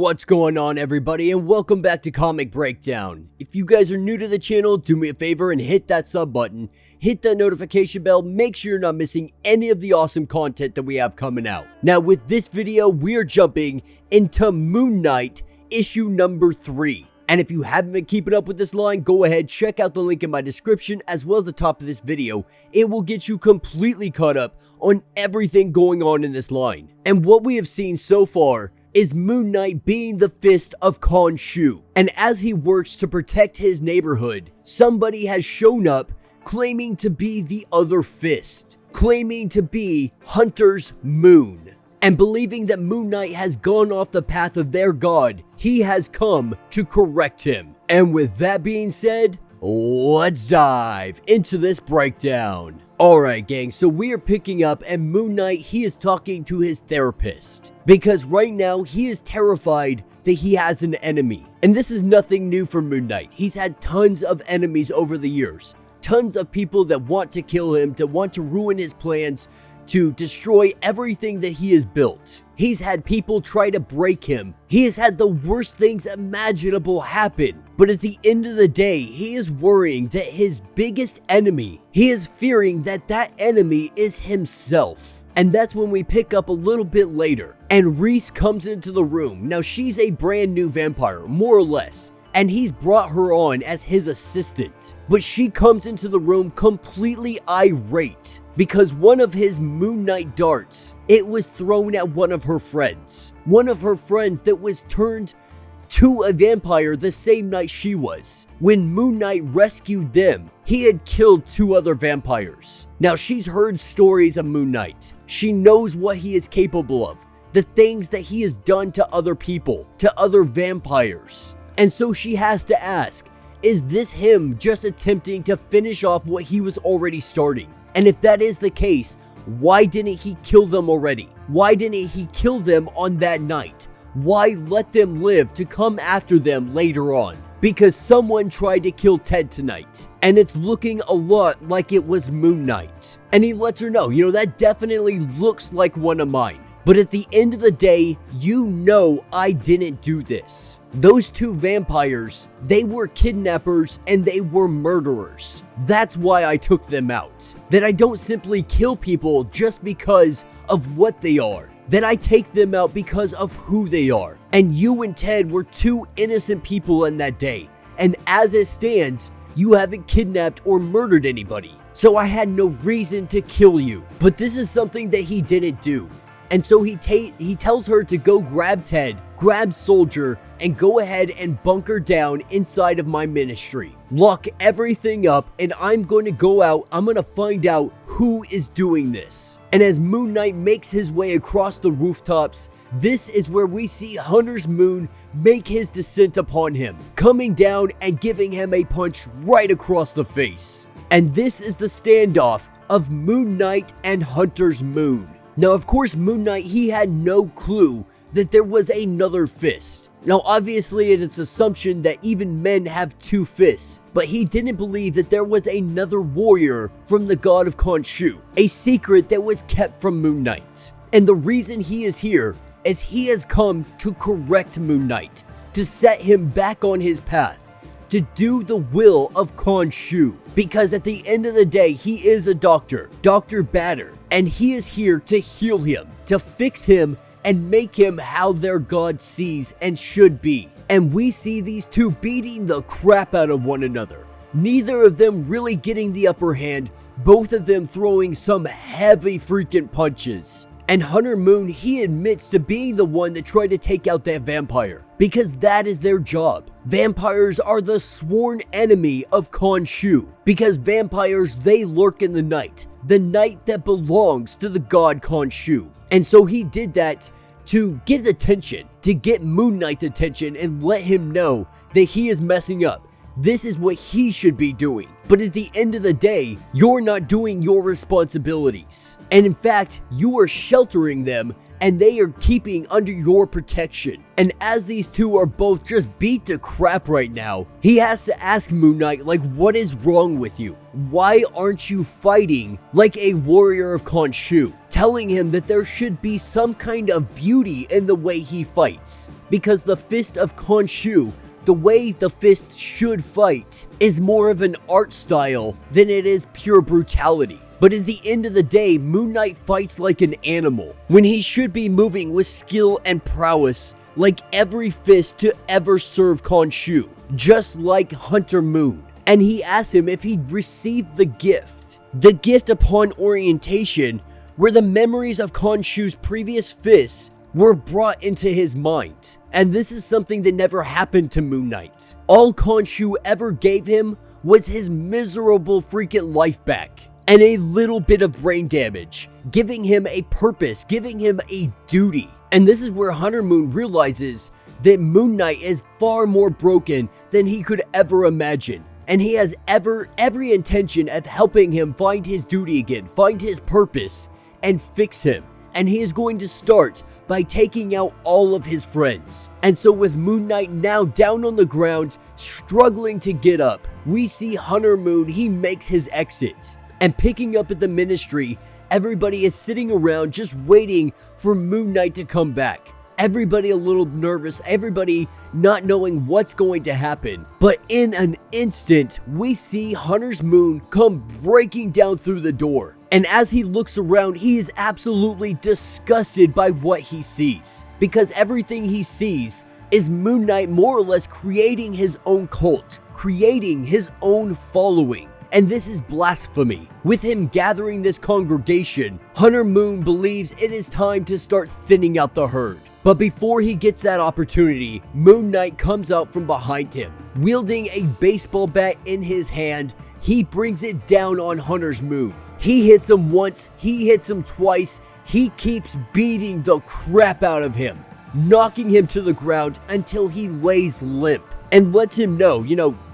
What's going on, everybody, and welcome back to Comic Breakdown. If you guys are new to the channel, do me a favor and hit that sub button, hit that notification bell, make sure you're not missing any of the awesome content that we have coming out. Now, with this video, we're jumping into Moon Knight issue number 3. And if you haven't been keeping up with this line, go ahead, check out the link in my description as well as the top of this video. It will get you completely caught up on everything going on in this line. And what we have seen so far is Moon Knight being the Fist of Khonshu. And as he works to protect his neighborhood, somebody has shown up claiming to be the other Fist, claiming to be Hunter's Moon. And believing that Moon Knight has gone off the path of their god, he has come to correct him. And with that being said, let's dive into this breakdown. Alright gang, so we are picking up and Moon Knight, he is talking to his therapist. Because right now, he is terrified that he has an enemy. And this is nothing new for Moon Knight. He's had tons of enemies over the years. Tons of people that want to kill him, that want to ruin his plans, to destroy everything that he has built. He's had people try to break him. He has had the worst things imaginable happen. But at the end of the day, he is worrying that his biggest enemy, he is fearing that that enemy is himself. And that's when we pick up a little bit later. And Reese comes into the room. Now she's a brand new vampire, more or less. And he's brought her on as his assistant. But she comes into the room completely irate because one of his Moon Knight darts, it was thrown at one of her friends. One of her friends that was turned to a vampire the same night she was. When Moon Knight rescued them, he had killed 2 other vampires. Now she's heard stories of Moon Knight. She knows what he is capable of. The things that he has done to other people, to other vampires. And so she has to ask, is this him just attempting to finish off what he was already starting? And if that is the case, why didn't he kill them already? Why didn't he kill them on that night? Why let them live to come after them later on? Because someone tried to kill Ted tonight, and it's looking a lot like it was Moon Knight. And he lets her know, that definitely looks like one of mine. But at the end of the day, I didn't do this. Those 2 vampires, they were kidnappers and they were murderers. That's why I took them out. That I don't simply kill people just because of what they are. That I take them out because of who they are. And you and Ted were 2 innocent people in that day. And as it stands, you haven't kidnapped or murdered anybody. So I had no reason to kill you. But this is something that he didn't do. And so he tells her to go grab Ted, grab Soldier, and go ahead and bunker down inside of my ministry. Lock everything up, and I'm going to go out. I'm going to find out who is doing this. And as Moon Knight makes his way across the rooftops, this is where we see Hunter's Moon make his descent upon him, coming down and giving him a punch right across the face. And this is the standoff of Moon Knight and Hunter's Moon. Now, of course, Moon Knight, he had no clue that there was another fist. Now, obviously, it's an assumption that even men have 2 fists, but he didn't believe that there was another warrior from the god of Khonshu, a secret that was kept from Moon Knight. And the reason he is here is he has come to correct Moon Knight, to set him back on his path, to do the will of Khonshu. Because at the end of the day, he is a doctor, Dr. Batter, and he is here to heal him, to fix him, and make him how their god sees and should be. And we see these 2 beating the crap out of one another. Neither of them really getting the upper hand, both of them throwing some heavy freaking punches. And Hunter Moon, he admits to being the one that tried to take out that vampire, because that is their job. Vampires are the sworn enemy of Khonshu, because vampires, they lurk in the night that belongs to the god Khonshu. And so he did that to get attention, to get Moon Knight's attention and let him know that he is messing up. This is what he should be doing. But at the end of the day, you're not doing your responsibilities. And in fact, you are sheltering them and they are keeping under your protection. And as these two are both just beat to crap right now, he has to ask Moon Knight, like, what is wrong with you? Why aren't you fighting like a warrior of Khonshu? Telling him that there should be some kind of beauty in the way he fights. Because the Fist of Khonshu, the way the Fist should fight, is more of an art style than it is pure brutality. But at the end of the day, Moon Knight fights like an animal, when he should be moving with skill and prowess like every Fist to ever serve Khonshu, just like Hunter Moon. And he asks him if he'd received the gift upon orientation, where the memories of Khonshu's previous Fists were brought into his mind. And this is something that never happened to Moon Knight. All Khonshu ever gave him was his miserable freaking life back, and a little bit of brain damage, giving him a purpose, giving him a duty. And this is where Hunter Moon realizes that Moon Knight is far more broken than he could ever imagine. And he has every intention of helping him find his duty again, find his purpose, and fix him. And he is going to start by taking out all of his friends. And so with Moon Knight now down on the ground, struggling to get up, we see Hunter Moon, he makes his exit. And picking up at the Ministry, everybody is sitting around just waiting for Moon Knight to come back. Everybody a little nervous, everybody not knowing what's going to happen. But in an instant, we see Hunter Moon come breaking down through the door. And as he looks around, he is absolutely disgusted by what he sees. Because everything he sees is Moon Knight more or less creating his own cult, creating his own following. And this is blasphemy. With him gathering this congregation, Hunter Moon believes it is time to start thinning out the herd. But before he gets that opportunity, Moon Knight comes out from behind him. Wielding a baseball bat in his hand, he brings it down on Hunter Moon. He hits him once, he hits him twice, he keeps beating the crap out of him, knocking him to the ground until he lays limp. And lets him know,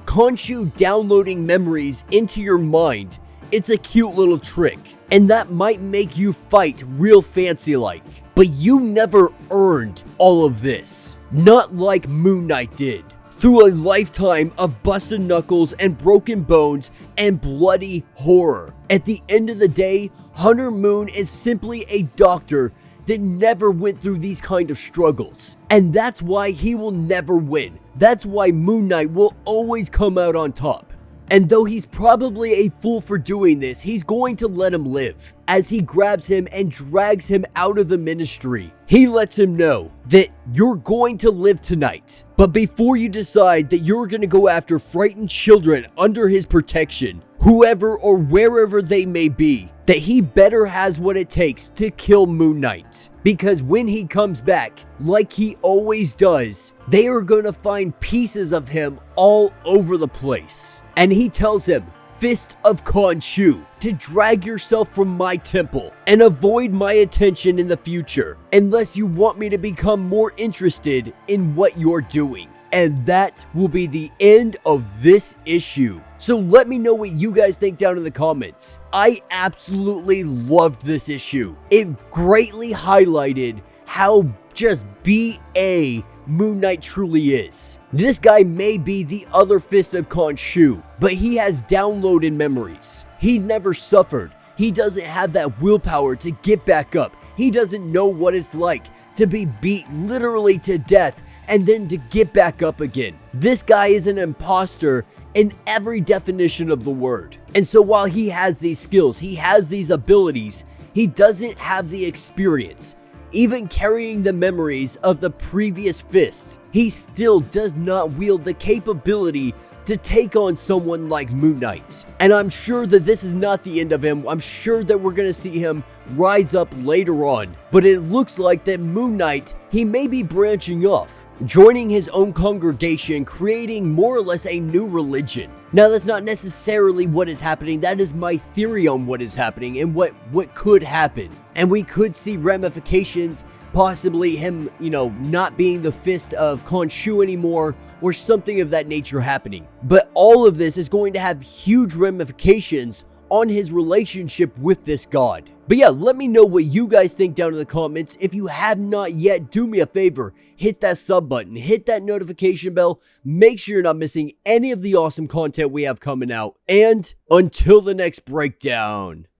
Khonshu downloading memories into your mind, it's a cute little trick, and that might make you fight real fancy like, but you never earned all of this, not like Moon Knight did. Through a lifetime of busted knuckles and broken bones and bloody horror. At the end of the day, Hunter Moon is simply a doctor that never went through these kind of struggles. And that's why he will never win. That's why Moon Knight will always come out on top. And though he's probably a fool for doing this, he's going to let him live. As he grabs him and drags him out of the Ministry, he lets him know that you're going to live tonight. But before you decide that you're going to go after frightened children under his protection, whoever or wherever they may be, that he better has what it takes to kill Moon Knight. Because when he comes back, like he always does, they are going to find pieces of him all over the place. And he tells him, Fist of Khonshu, to drag yourself from my temple and avoid my attention in the future, unless you want me to become more interested in what you're doing. And that will be the end of this issue. So let me know what you guys think down in the comments. I absolutely loved this issue. It greatly highlighted how just BA Moon Knight truly is. This guy may be the other Fist of Khonshu, but he has downloaded memories. He never suffered. He doesn't have that willpower to get back up. He doesn't know what it's like to be beat literally to death and then to get back up again. This guy is an imposter in every definition of the word. And so while he has these skills, he has these abilities, he doesn't have the experience. Even carrying the memories of the previous Fist, he still does not wield the capability to take on someone like Moon Knight. And I'm sure that this is not the end of him. I'm sure that we're going to see him rise up later on. But it looks like that Moon Knight, he may be branching off, joining his own congregation, creating more or less a new religion. Now, that's not necessarily what is happening. That is my theory on what is happening and what could happen. And we could see ramifications, possibly him, not being the Fist of Khonshu anymore, or something of that nature happening. But all of this is going to have huge ramifications on his relationship with this god. But yeah, let me know what you guys think down in the comments. If you have not yet, do me a favor, hit that sub button, hit that notification bell, make sure you're not missing any of the awesome content we have coming out. And until the next breakdown.